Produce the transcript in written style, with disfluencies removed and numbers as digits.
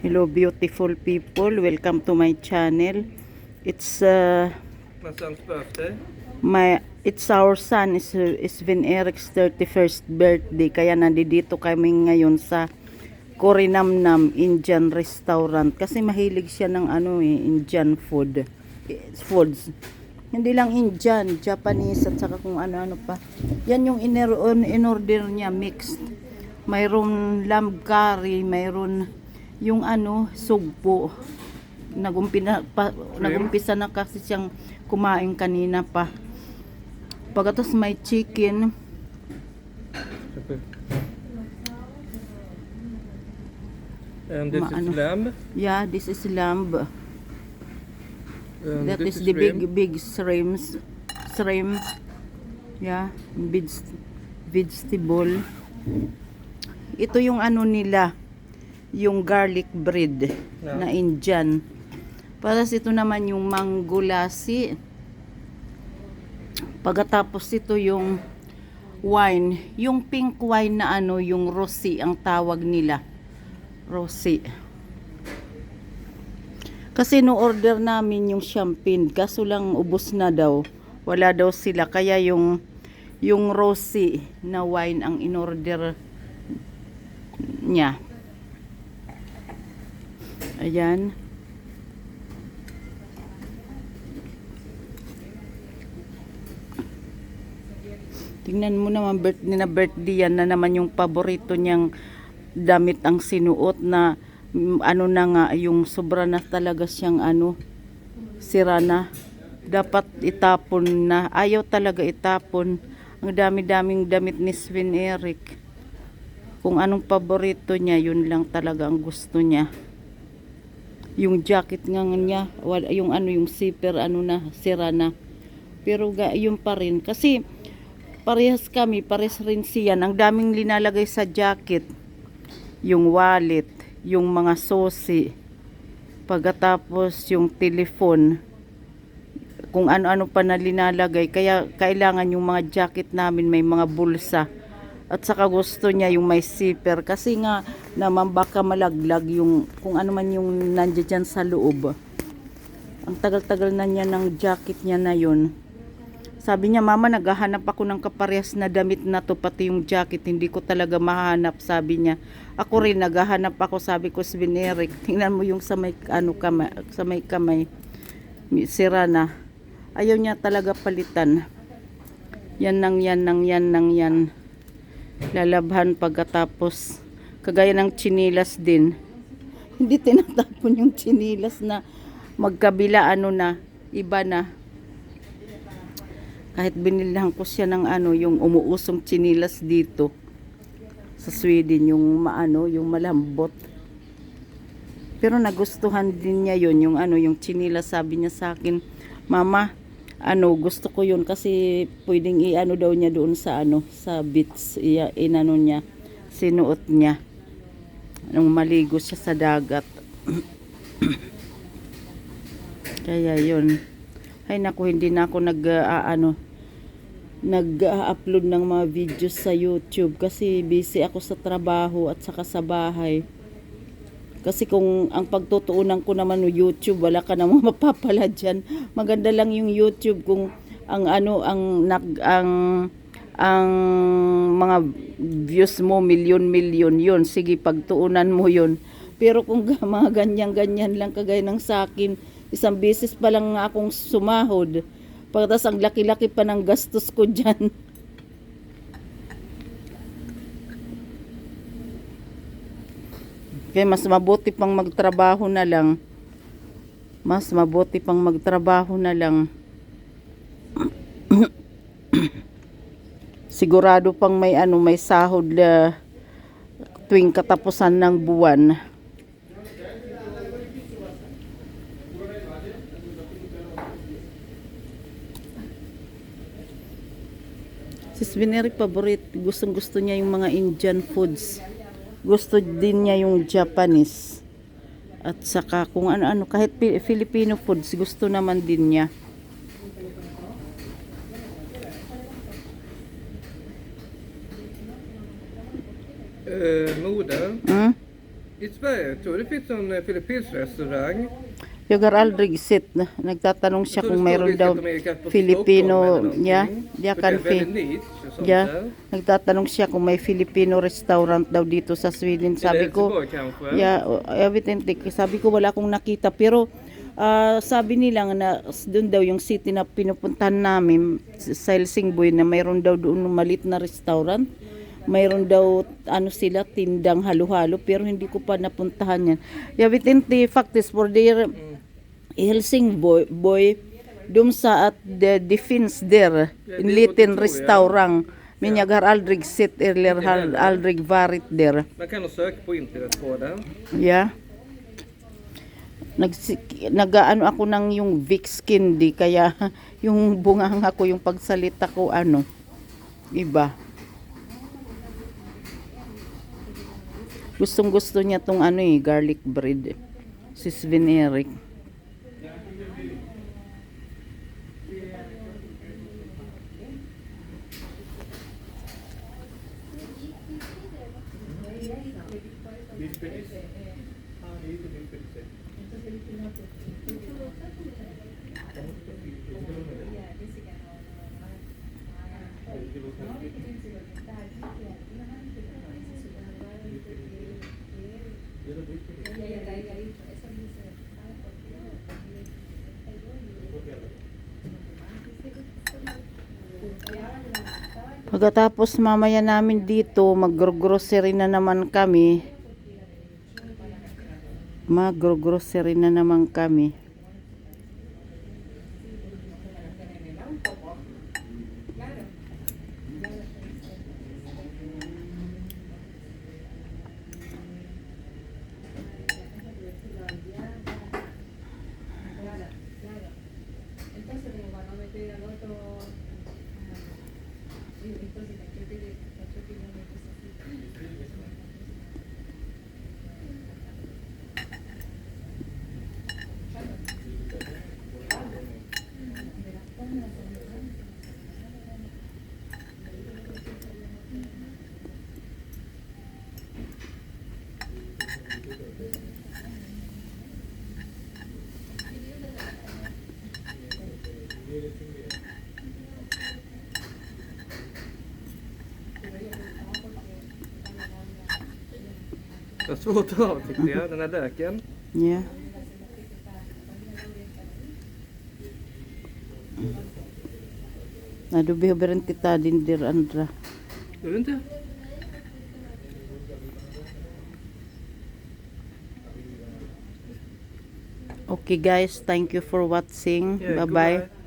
Hello beautiful people, welcome to my channel. It's My son's birthday. it's our son is Vin Eric's 31st birthday, kaya nandito kami ngayon sa Korinamnam Indian restaurant kasi mahilig siya ng Indian foods. Hindi lang Indian, Japanese at saka kung ano-ano pa. Yan yung in-order niya, mixed. Mayroon lamb curry, mayroon yung sugpo. Nagumpisa na kasi siyang kumain kanina pa. Pagkatapos may chicken. And this is lamb. Yeah, this is lamb. And That this is the shrimp. big shrimp. Yeah, vegetable. Ito yung nila, yung garlic bread na Indian. Tapos ito naman yung mango lassi. Pagkatapos ito yung wine, yung pink wine na yung rosé ang tawag nila. Rosé. Kasi no order namin yung champagne, kaso lang ubos na daw. Wala daw sila, kaya yung rosé na wine ang in-order niya. Ayan. Tingnan mo naman, birthday yan na naman yung paborito niyang damit ang sinuot na na nga, yung sobra na talaga siyang sira na. Dapat itapon na. Ayaw talaga itapon. Ang dami-daming damit ni Sven Eric. Kung anong paborito niya, yun lang talaga ang gusto niya. Yung jacket nga niya, yung zipper, sira na. Pero yun pa rin. Kasi, parehas rin siyan. Ang daming linalagay sa jacket. Yung wallet, yung mga susi. Pagkatapos, yung telephone. Kung ano-ano pa na linalagay. Kaya, kailangan yung mga jacket namin may mga bulsa. At saka gusto niya yung may zipper kasi nga naman baka malaglag yung kung ano man yung nandiyan dyan sa loob. Ang tagal-tagal na niya ng jacket niya na yun. Sabi niya, mama, naghahanap ako ng kaparehas na damit na to, pati yung jacket, hindi ko talaga mahanap, sabi niya. Ako rin, naghahanap ako, sabi ko, Sven Eric, tingnan mo yung sa may, kamay, sira na. Ayaw niya talaga palitan. Yan. Lalabhan pagkatapos kagaya ng chinilas din. Hindi tinatapon yung chinilas na magkabila na iba na. Kahit binilhan ko siya ng yung umuusong chinilas dito sa Sweden, yung yung malambot. Pero nagustuhan din niya yung yung chinilas, sabi niya sa akin, mama, gusto ko yun kasi pwedeng daw niya doon sa sa beach, niya, sinuot niya nung maligo siya sa dagat. Kaya yun. Ay naku, hindi na ako nag-upload ng mga videos sa YouTube kasi busy ako sa trabaho at saka sa bahay. Kasi kung ang pagtutuunan ko naman ng YouTube, wala ka namang mapapala dyan. Maganda lang yung YouTube kung ang mga views mo milyon yun. Sige, pagtuunan mo yun. Pero kung mga ganyan lang kagaya ng sa akin, isang beses pa lang akong sumahod. Pagkatapos ang laki-laki pa ng gastos ko dyan. Kaya mas mabuti pang magtrabaho na lang. Sigurado pang may sahod tuwing katapusan ng buwan. Si Sven Eric gustong-gusto niya yung mga Indian foods. Gusto din niya yung Japanese. At saka kung ano-ano, kahit Filipino foods, gusto naman din niya. Moder. Hmm? I Sverige, jag tror det finns någon filippinsk restaurang. Jag har aldrig sett na. Nagtatanong siya kung mayroon daw Filipino. Yeah, yeah, Det kan är väldigt niche och sånt Yeah. där. Nagtatanong siya kung may Filipino restaurant daw dito sa Sweden. I Sabi ko, Helsingborg kanske? yeah, evidently. Sabi ko wala akong nakita. Pero sabi nila nga na doon daw yung city na pinupuntahan namin sa Helsingborg na mayroon daw doon malit na restaurant. Mayroon daw ano sila tindang halo-halo pero hindi ko pa napuntahan yan. Evidently fact is for their Helsingborg dum sa at the finns där en liten restaurang. Men jag har aldrig sett eller har aldrig varit där. Man kan nog söka på internet på det. Yeah. Nagaano ako ng yung Vicks Candy kaya yung bunganga ko yung pagsalita ko ano iba. Gustong gusto niya tong ano garlic bread. Si Sven Erik. Pagkatapos mamaya namin dito, mag-grocery na naman kami. Mag-grocery na naman kami. Det var svårt att ha tyckte jag, den här löken. Yeah. Du behöver inte ta din där andra. Gör du inte? Okay guys, thank you for watching. Yeah, Bye bye. goodbye.